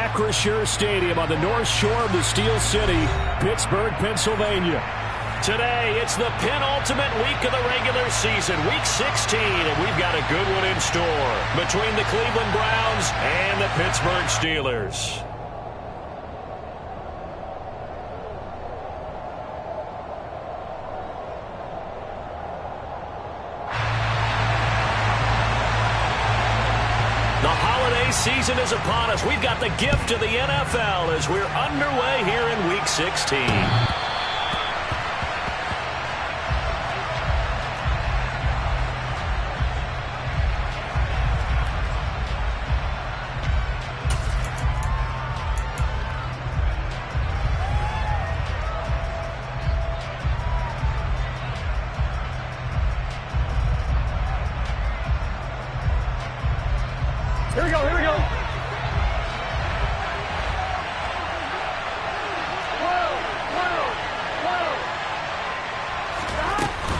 Acrisure Stadium on the north shore of the Steel City, Pittsburgh, Pennsylvania. Today, it's the penultimate week of the regular season, week 16, and we've got a good one in store between the Cleveland Browns and the Pittsburgh Steelers. Season is upon us. We've got the gift of the NFL as we're underway here in Week 16. Here we go, here we go.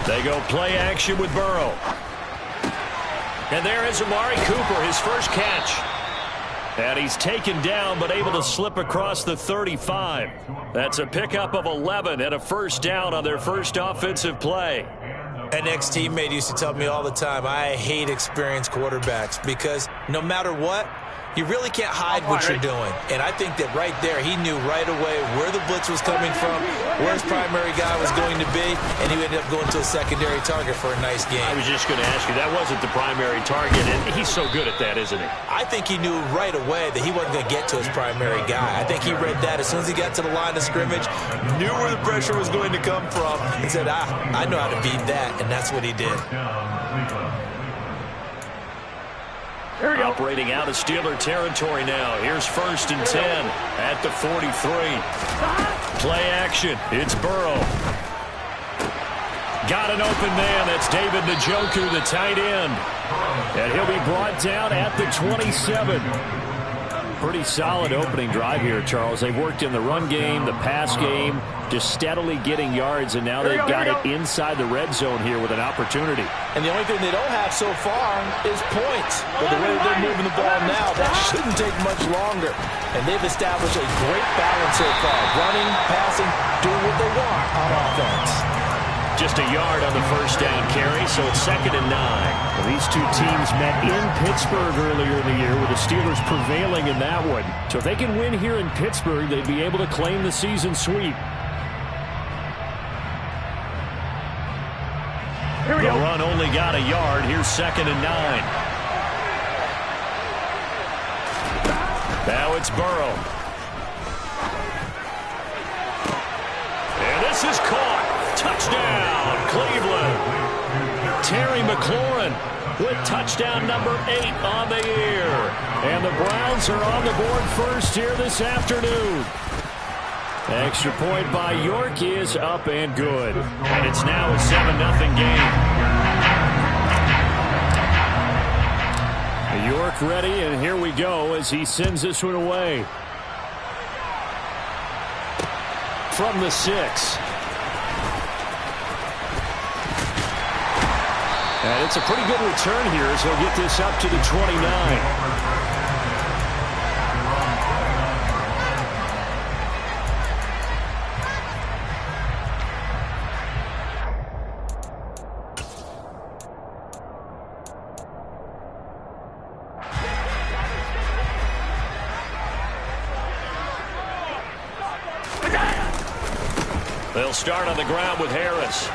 They go play action with Burrow. And there is Amari Cooper, his first catch. And he's taken down but able to slip across the 35. That's a pickup of 11 and a first down on their first offensive play. An ex-teammate used to tell me all the time, I hate experienced quarterbacks because no matter what, you really can't hide what you're doing. And I think that right there, he knew right away where the blitz was coming from, where his primary guy was going to be, and he ended up going to a secondary target for a nice game. I was just going to ask you, that wasn't the primary target, and he's so good at that, isn't he? I think he knew right away that he wasn't going to get to his primary guy. I think he read that as soon as he got to the line of scrimmage, knew where the pressure was going to come from, and said, I know how to beat that, and that's what he did. Here we go. Operating out of Steeler territory now. Here's 1st and 10 at the 43. Play action. It's Burrow. Got an open man. That's David Njoku, the tight end. And he'll be brought down at the 27. Pretty solid opening drive here, Charles. They've worked in the run game, the pass game, just steadily getting yards, and now they've got it inside the red zone here with an opportunity. And the only thing they don't have so far is points. But the way they're moving the ball now, that shouldn't take much longer. And they've established a great balance so far, running, passing, doing what they want on offense. Just a yard on the first down carry, so it's 2nd and 9. Well, these two teams met in Pittsburgh earlier in the year with the Steelers prevailing in that one. So if they can win here in Pittsburgh, they'd be able to claim the season sweep. Here we go. The run only got a yard. Here's 2nd and 9. Now it's Burrow. And this is caught. Touchdown, Cleveland. Terry McLaurin with touchdown number 8 on the year. And the Browns are on the board first here this afternoon. Extra point by York is up and good. And it's now a 7-0 game. York ready, and here we go as he sends this one away. From the 6. And it's a pretty good return here as he'll get this up to the 29. They'll start on the ground with Harris.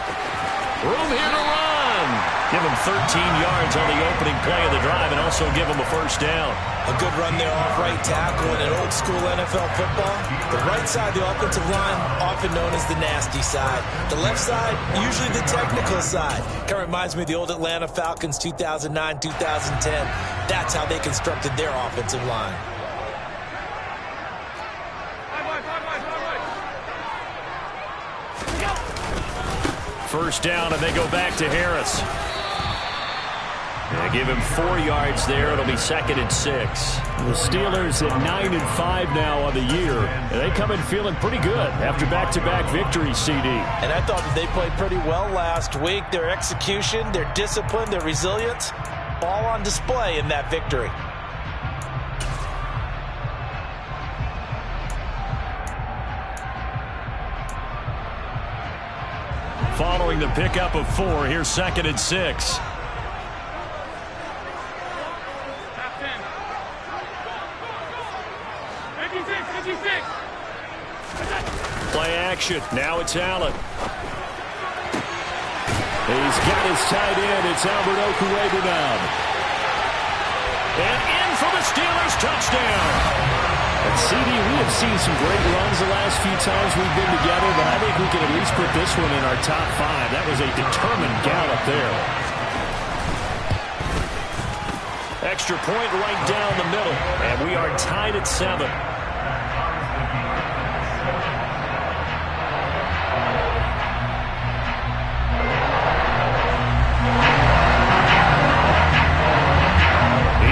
Room here to run. Give him 13 yards on the opening play of the drive and also give him a first down. A good run there off right tackle in an old school NFL football. The right side of the offensive line, often known as the nasty side. The left side, usually the technical side. Kind of reminds me of the old Atlanta Falcons 2009, 2010. That's how they constructed their offensive line. First down, and they go back to Harris. They give him 4 yards there. It'll be 2nd and 6. The Steelers at 9-5 now on the year. And they come in feeling pretty good after back-to-back victories, CD. And I thought that they played pretty well last week. Their execution, their discipline, their resilience, all on display in that victory. following the pickup of 4. Here's 2nd and 6. Play action. Now it's Allen. He's got his tight end. It's Albert Okwuegbunam now. And in for the Steelers touchdown. And CD, we have seen some great runs the last few times we've been together, but I think we can at least put this one in our top 5. That was a determined gallop there. Extra point right down the middle, and we are tied at 7.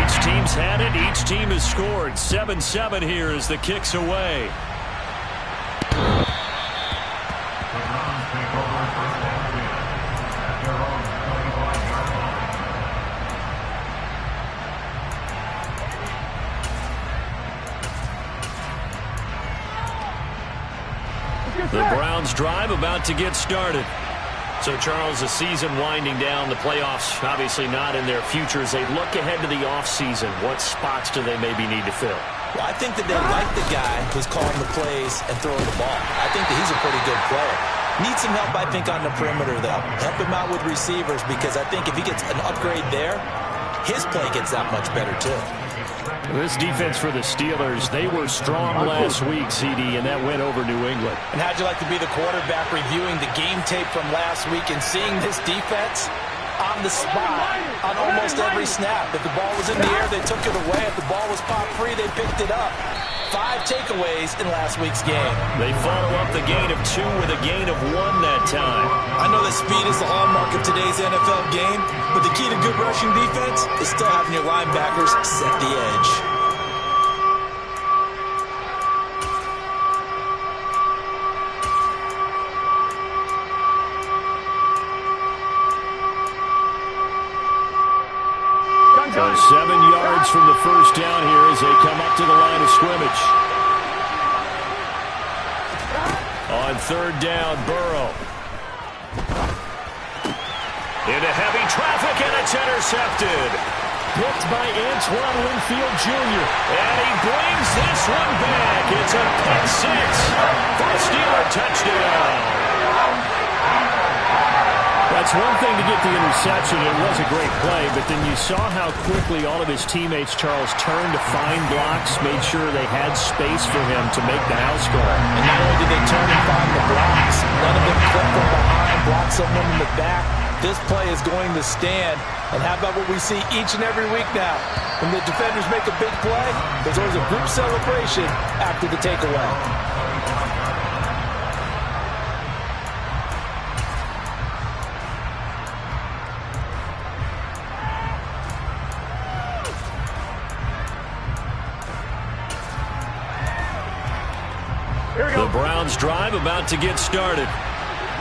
Each team's had it. Each team has scored. 7-7 here as the kick's away. The Browns drive about to get started. So, Charles, the season winding down, the playoffs obviously not in their future. As they look ahead to the offseason, what spots do they maybe need to fill? Well, I think that they like the guy who's calling the plays and throwing the ball. I think that he's a pretty good player. Needs some help, I think, on the perimeter, though. Help him out with receivers, because I think if he gets an upgrade there, his play gets that much better, too. This defense for the Steelers, they were strong last week, CD, and that went over New England. And how'd you like to be the quarterback reviewing the game tape from last week and seeing this defense on the spot on almost every snap? If the ball was in the air, they took it away. If the ball was pop free, they picked it up. 5 takeaways in last week's game. They follow up the gain of 2 with a gain of 1 that time. I know that speed is the hallmark of today's NFL game, but the key to good rushing defense is still having your linebackers set the edge. So 7 yards from the first down here as they come up to the line of scrimmage. On 3rd down, Burrow. Into heavy traffic, and it's intercepted. Picked by Antoine Winfield Jr. And he brings this one back. It's a pick 6 for a Steeler touchdown. That's one thing to get the interception. It was a great play, but then you saw how quickly all of his teammates, Charles, turned to find blocks, made sure they had space for him to make the house call. And not only did they turn and find the blocks, none of them clip from behind, block someone in the back. This play is going to stand. And how about what we see each and every week now? When the defenders make a big play, there's always a group celebration after the takeaway. The Browns drive about to get started.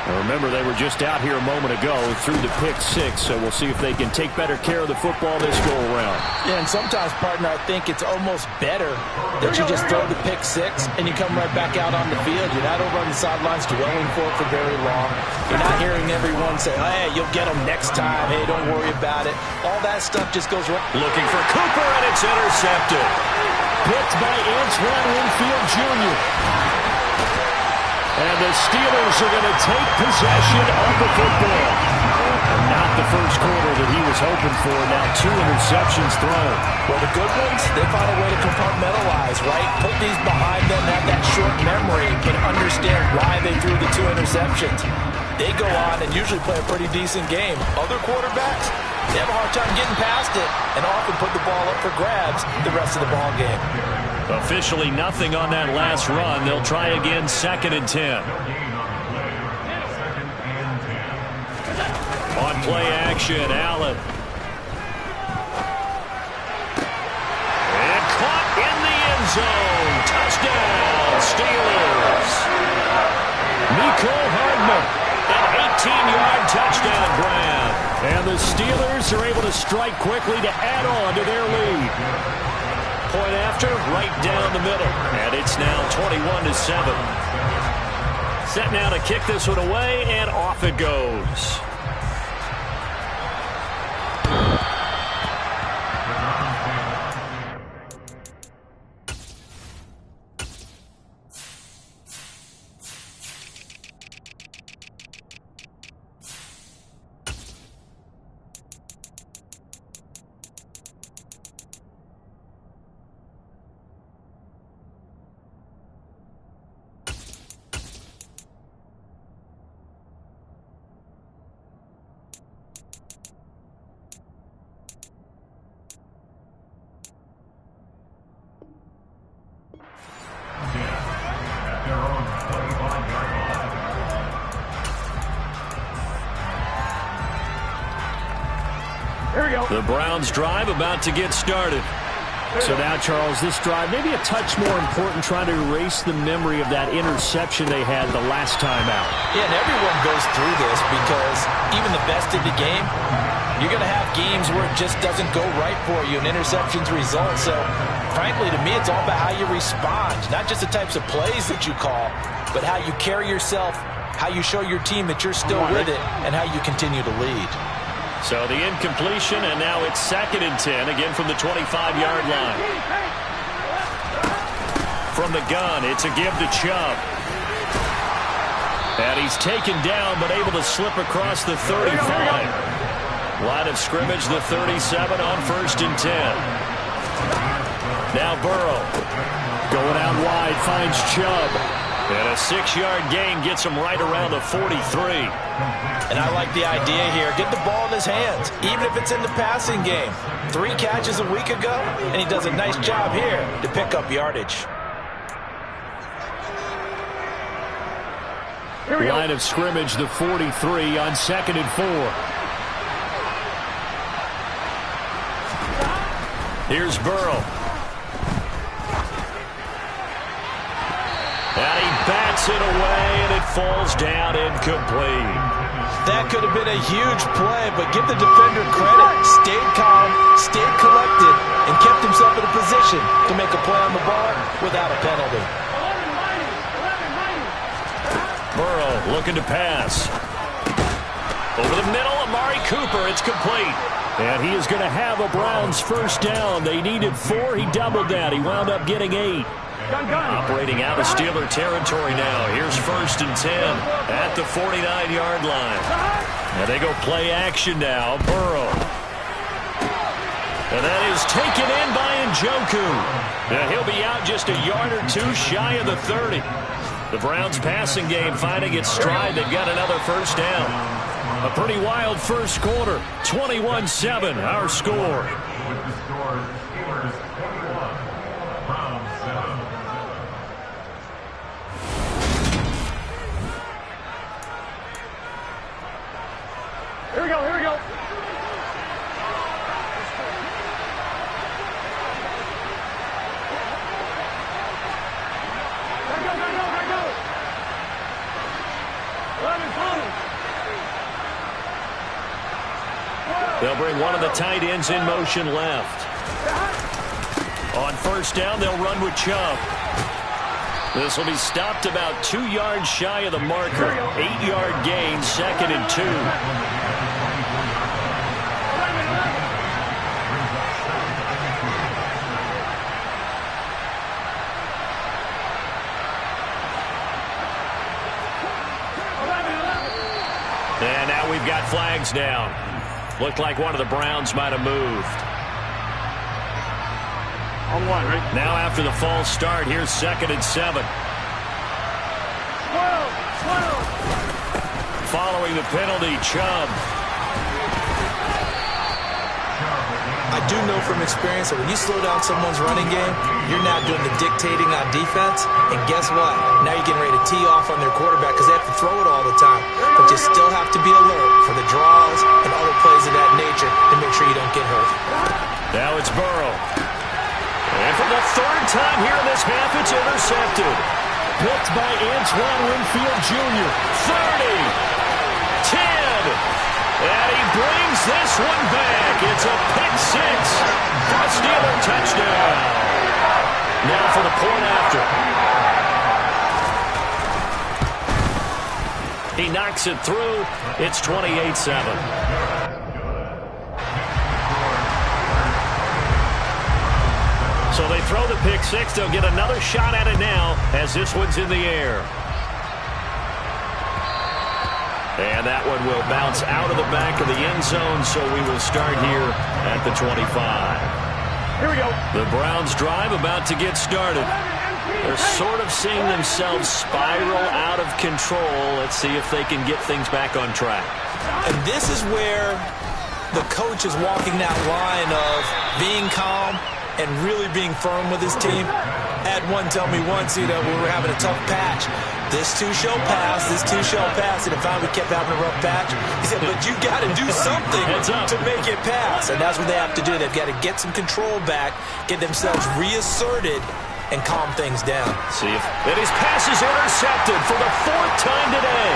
Now remember, they were just out here a moment ago through the pick 6, so we'll see if they can take better care of the football this go-around. Yeah, and sometimes, partner, I think it's almost better that you just throw the pick 6 and you come right back out on the field. You're not over on the sidelines dwelling for it for very long. You're not hearing everyone say, hey, you'll get them next time. Hey, don't worry about it. All that stuff just goes right. Looking for Cooper, and it's intercepted. Picked by Antoine Winfield Jr. And the Steelers are going to take possession of the football. And not the first quarter that he was hoping for. Now 2 interceptions thrown. Well, the good ones, they find a way to compartmentalize, right? Put these behind them, have that short memory, but understand why they threw the 2 interceptions. They go on and usually play a pretty decent game. Other quarterbacks, they have a hard time getting past it and often put the ball up for grabs the rest of the ball game. Officially nothing on that last run. They'll try again, 2nd and 10. On play action, Allen. And caught in the end zone. Touchdown, Steelers. Mecole Hardman, an 18-yard touchdown grab. And the Steelers are able to strike quickly to add on to their lead. Point after, right down the middle. And it's now 21-7. Set now to kick this one away, and off it goes. The Browns drive about to get started. So now, Charles, this drive maybe a touch more important, trying to erase the memory of that interception they had the last time out. Yeah, and everyone goes through this because even the best in the game, you're going to have games where it just doesn't go right for you and interceptions result. So, frankly, to me, it's all about how you respond, not just the types of plays that you call, but how you carry yourself, how you show your team that you're still with it, and how you continue to lead. So the incompletion, and now it's 2nd and 10, again from the 25-yard line. From the gun, it's a give to Chubb. And he's taken down, but able to slip across the 35. Line of scrimmage, the 37 on 1st and 10. Now Burrow. Going out wide, finds Chubb. And a 6-yard gain gets him right around the 43. And I like the idea here. Get the ball in his hands, even if it's in the passing game. 3 catches a week ago, and he does a nice job here to pick up yardage. Line of scrimmage, the 43 on 2nd and 4. Here's Burrow. And he bats it away, and it falls down incomplete. That could have been a huge play, but give the defender credit. Stayed calm, stayed collected, and kept himself in a position to make a play on the ball without a penalty. Burrow looking to pass. Over the middle, Amari Cooper. It's complete. And he is going to have a Browns first down. They needed 4. He doubled that. He wound up getting 8. Operating out of Steeler territory now. Here's 1st and 10 at the 49-yard line. And they go play action now. Burrow. And that is taken in by Njoku. Now he'll be out just a yard or 2 shy of the 30. The Browns passing game finding its stride. They've got another first down. A pretty wild first quarter. 21-7, our score. Here we go, here we go. They'll bring one of the tight ends in motion left. On first down, they'll run with Chubb. This will be stopped about 2 yards shy of the marker. 8-yard gain, 2nd and 2. And now we've got flags down. Looked like one of the Browns might have moved. On 1, right? Now after the false start, here's 2nd and 7. 12. Following the penalty, Chubb. I do know from experience that when you slow down someone's running game, you're now doing the dictating on defense. And guess what? Now you're getting ready to tee off on their quarterback because they have to throw it all the time. But you still have to be alert for the draws and other plays of that nature to make sure you don't get hurt. Now it's Burrow. And for the 3rd time here in this half, it's intercepted. Picked by Antoine Winfield Jr. 30. 10. And he brings this one back. It's a pick 6 for a Steeler touchdown. Now for the point after. knocks it through. It's 28-7. So they throw the pick six. They'll get another shot at it now as this one's in the air. And that one will bounce out of the back of the end zone, so we will start here at the 25. Here we go. The Browns drive about to get started. They're sort of seeing themselves spiral out of control. Let's see if they can get things back on track. And this is where the coach is walking that line of being calm and really being firm with his team. I had one tell me once, when we were having a tough patch, this too shall pass, this too shall pass, and if we kept having a rough patch, he said, but you got to do something to make it pass. And that's what they have to do. They've got to get some control back, get themselves reasserted, and calm things down. See if his pass is intercepted for the fourth time today.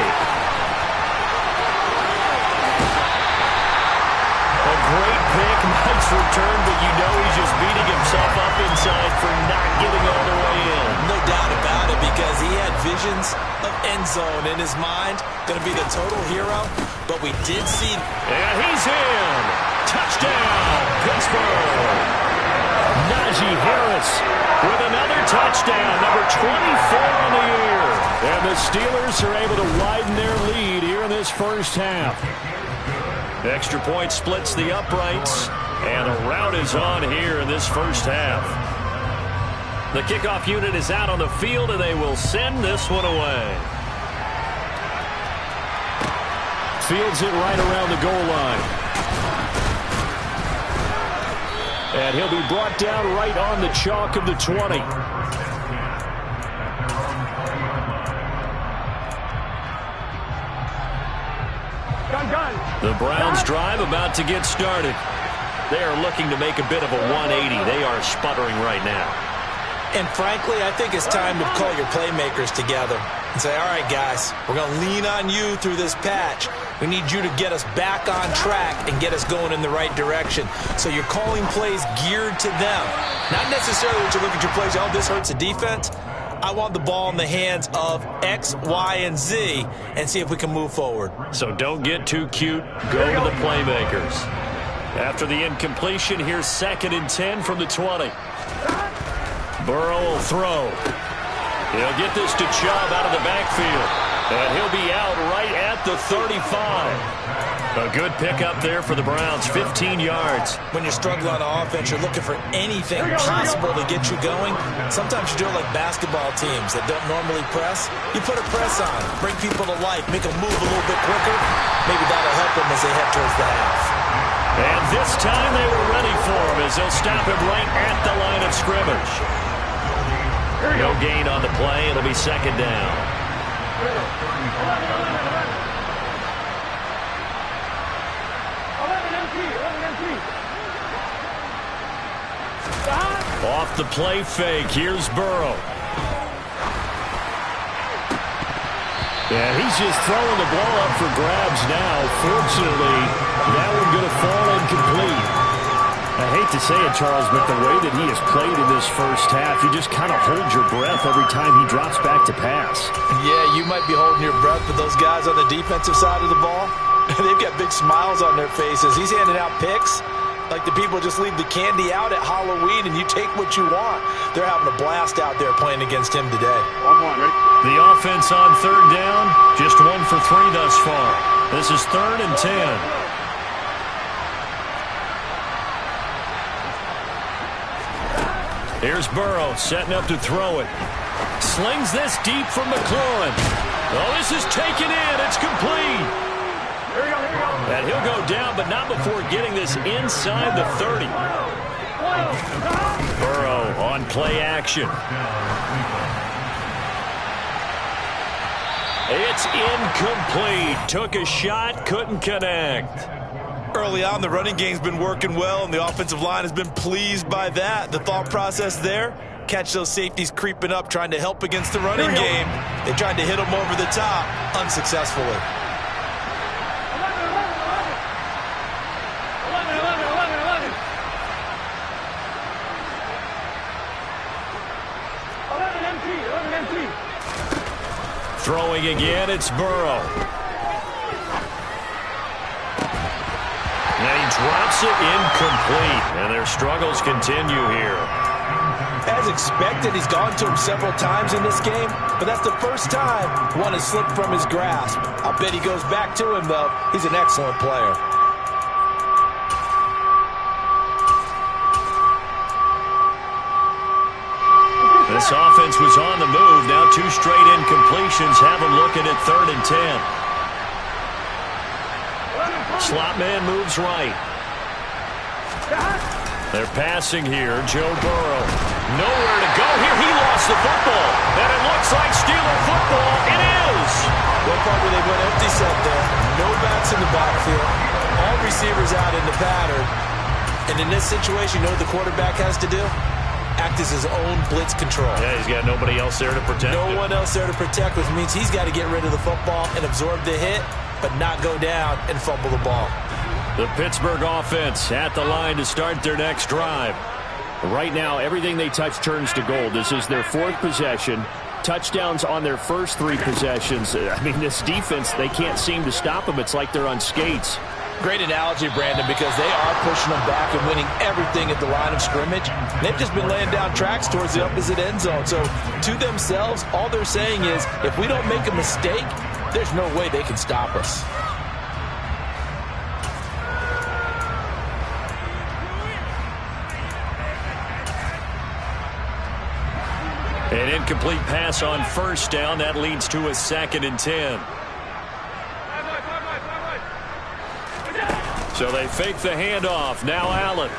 A great pick, nice return, but you know he's just beating himself up inside for not getting all the way in. No doubt about it, because he had visions of end zone in his mind. Going to be the total hero, but we did see. And he's in. Touchdown, Pittsburgh. Najee Harris with another touchdown, number 24 on the year. And the Steelers are able to widen their lead here in this first half. Extra point splits the uprights, and a rout is on here in this first half. The kickoff unit is out on the field, and they will send this one away. Fields it right around the goal line. And he'll be brought down right on the chalk of the 20. The Browns drive about to get started. They are looking to make a bit of a 180. They are sputtering right now. And frankly, I think it's time to call your playmakers together and say, all right, guys, we're going to lean on you through this patch. We need you to get us back on track and get us going in the right direction. So you're calling plays geared to them. Not necessarily that you look at your plays, oh, this hurts the defense. I want the ball in the hands of X, Y, and Z and see if we can move forward. So don't get too cute. Go to the playmakers. After the incompletion, here's 2nd and 10 from the 20. Burrow will throw. He'll get this to Chubb out of the backfield. And he'll be out right at the 35. A good pickup there for the Browns, 15 yards. When you're struggling on offense, you're looking for anything possible to get you going. Sometimes you do it like basketball teams that don't normally press. You put a press on, bring people to life, make them move a little bit quicker. Maybe that'll help them as they head towards the half. And this time they were ready for him as they'll stop him right at the line of scrimmage. No gain on the play. It'll be 2nd down. Off the play fake, here's Burrow. And he's just throwing the ball up for grabs now. Fortunately, that one going to fall incomplete. I hate to say it, Charles, but the way that he has played in this first half, you just kind of hold your breath every time he drops back to pass. Yeah, you might be holding your breath, but those guys on the defensive side of the ball, they've got big smiles on their faces. He's handing out picks like the people just leave the candy out at Halloween and you take what you want. They're having a blast out there playing against him today. 1-1, ready? The offense on 3rd down, just 1 for 3 thus far. This is 3rd and 10. Here's Burrow setting up to throw it. Slings this deep from McLaurin. Oh, this is taken in. It's complete. Here we go, here we go. And he'll go down, but not before getting this inside the 30. Burrow on play action. It's incomplete. Took a shot, couldn't connect. Early on, the running game's been working well, and the offensive line has been pleased by that. The thought process there, catch those safeties creeping up, trying to help against the running game. They tried to hit them over the top, unsuccessfully. 11 MT. Throwing again, it's Burrow. And he drops it incomplete. And their struggles continue here. As expected, he's gone to him several times in this game, but that's the first time one has slipped from his grasp. I'll bet he goes back to him, though. He's an excellent player. This offense was on the move. Now 2 straight incompletions have them looking at 3rd and 10. Slot man moves right. They're passing here. Joe Burrow. Nowhere to go here. He lost the football. And it looks like Steeler football. It is. Well, Parker, they went empty set there. No backs in the backfield. All receivers out in the pattern. And in this situation, you know what the quarterback has to do? Act as his own blitz control. Yeah, he's got nobody else there to protect him. No one else there to protect, which means he's got to get rid of the football and absorb the hit, but not go down and fumble the ball. The Pittsburgh offense at the line to start their next drive. Right now, everything they touch turns to gold. This is their 4th possession. Touchdowns on their first 3 possessions. I mean, this defense, they can't seem to stop them. It's like they're on skates. Great analogy, Brandon, because they are pushing them back and winning everything at the line of scrimmage. They've just been laying down tracks towards the opposite end zone. So to themselves, all they're saying is, if we don't make a mistake, there's no way they can stop us. An incomplete pass on first down. That leads to a 2nd and 10. So they fake the handoff. Now Allen.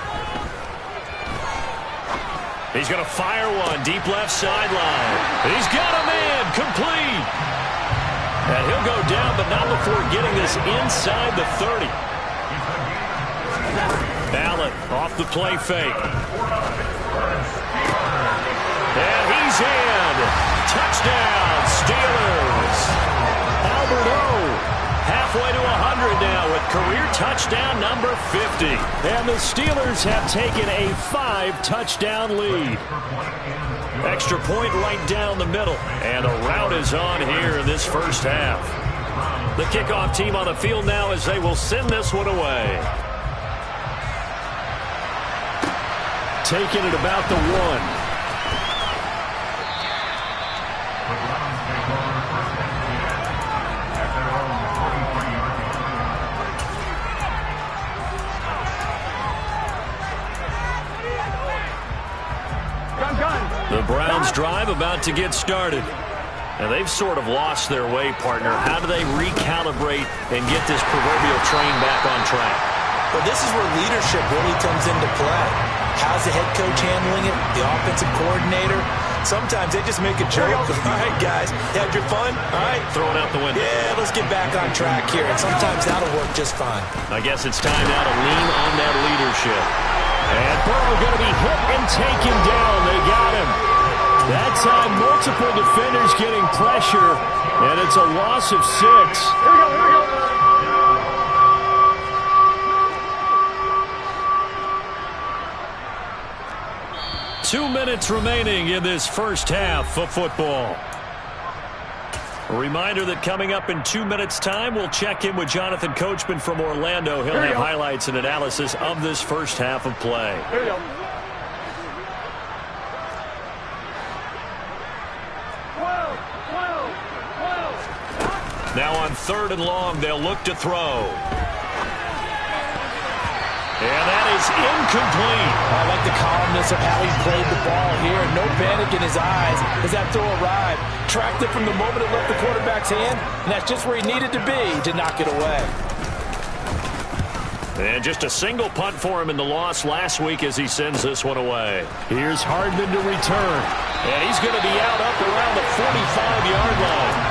He's going to fire one. Deep left sideline. He's got a man. Complete. And he'll go down, but not before getting this inside the 30. Allen off the play fake. And he's in. Touchdown, Steelers. Albert O. Halfway to 100 now with career touchdown number 50. And the Steelers have taken a 5-touchdown lead. Extra point right down the middle. And the route is on here in this first half. The kickoff team on the field now as they will send this one away. Taking it about the 1. The Browns drive about to get started. And they've sort of lost their way, partner. How do they recalibrate and get this proverbial train back on track? Well, this is where leadership really comes into play. How's the head coach handling it? The offensive coordinator? Sometimes they just make a joke. All right, guys, you had your fun? All right. Throw it out the window. Yeah, let's get back on track here. And sometimes that'll work just fine. I guess it's time now to lean on that leadership. And Burrow going to be hit and taken down. They got him. That time, multiple defenders getting pressure, and it's a loss of 6. Here we go, here we go. 2 minutes remaining in this first half of football. A reminder that coming up in 2 minutes' time, we'll check in with Jonathan Coachman from Orlando. He'll have highlights and analysis of this first half of play. Here we go. Now on 3rd and long, they'll look to throw. And that is incomplete. I like the calmness of how he played the ball here. No panic in his eyes as that throw arrived. Tracked it from the moment it left the quarterback's hand, and that's just where he needed to be to knock it away. And just a single punt for him in the loss last week as he sends this one away. Here's Hardman to return. And he's going to be out up around the 45-yard line.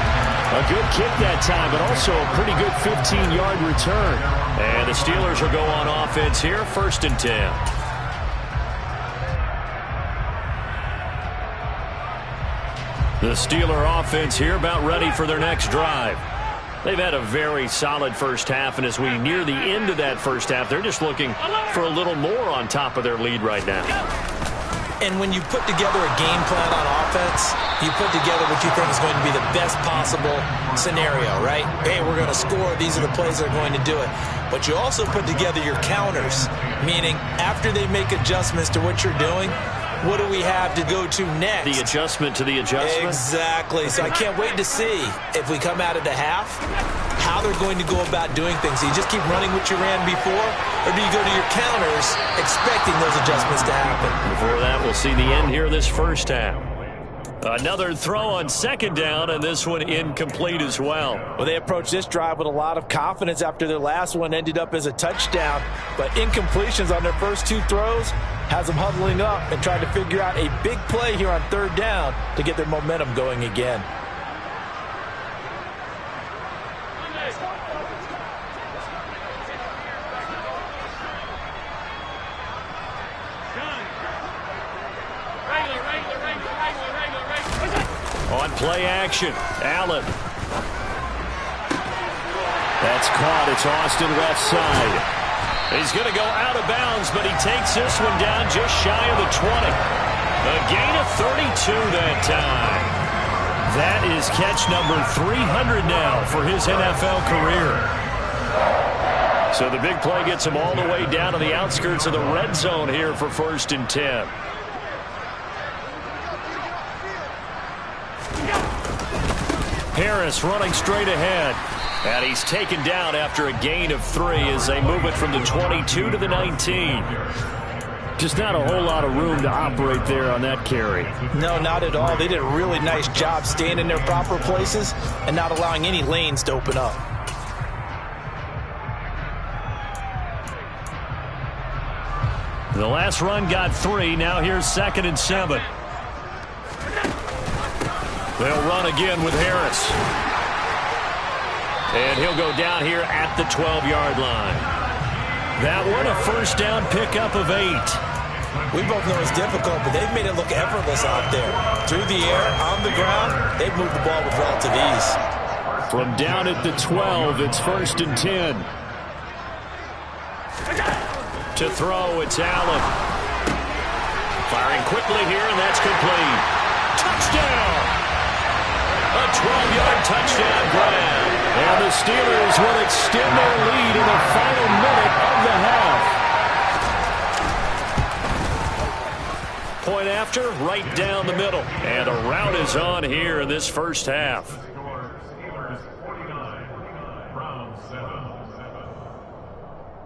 A good kick that time, but also a pretty good 15-yard return. And the Steelers will go on offense here, 1st and 10. The Steeler offense here about ready for their next drive. They've had a very solid first half, and as we near the end of that first half, they're just looking for a little more on top of their lead right now. And when you put together a game plan on offense, you put together what you think is going to be the best possible scenario, right? Hey, we're going to score. These are the plays that are going to do it. But you also put together your counters, meaning after they make adjustments to what you're doing, what do we have to go to next? The adjustment to the adjustment? Exactly. So I can't wait to see if we come out of the half, how they're going to go about doing things. Do you just keep running what you ran before, or do you go to your counters expecting those adjustments to happen? Before that, we'll see the end here this first half. Another throw on second down, and this one incomplete as well. Well, they approached this drive with a lot of confidence after their last one ended up as a touchdown. But incompletions on their first two throws has them huddling up and trying to figure out a big play here on third down to get their momentum going again. On play action, Allen. That's caught. It's Austin left side. He's going to go out of bounds, but he takes this one down just shy of the 20. A gain of 32 that time. That is catch number 300 now for his NFL career. So the big play gets him all the way down to the outskirts of the red zone here for 1st and 10. Harris running straight ahead. And he's taken down after a gain of 3 as they move it from the 22 to the 19. Just not a whole lot of room to operate there on that carry. No, not at all. They did a really nice job staying in their proper places and not allowing any lanes to open up. The last run got 3. Now here's 2nd and 7. They'll run again with Harris. And he'll go down here at the 12-yard line. That one, a first down pickup of 8. We both know it's difficult, but they've made it look effortless out there. Through the air, on the ground, they've moved the ball with relative ease. From down at the 12, it's 1st and 10. To throw, it's Allen. Firing quickly here, and that's complete. Touchdown! A 12-yard touchdown grab. And the Steelers will extend their lead in the final minute of the half. Point after, right down the middle. And a rout is on here in this first half.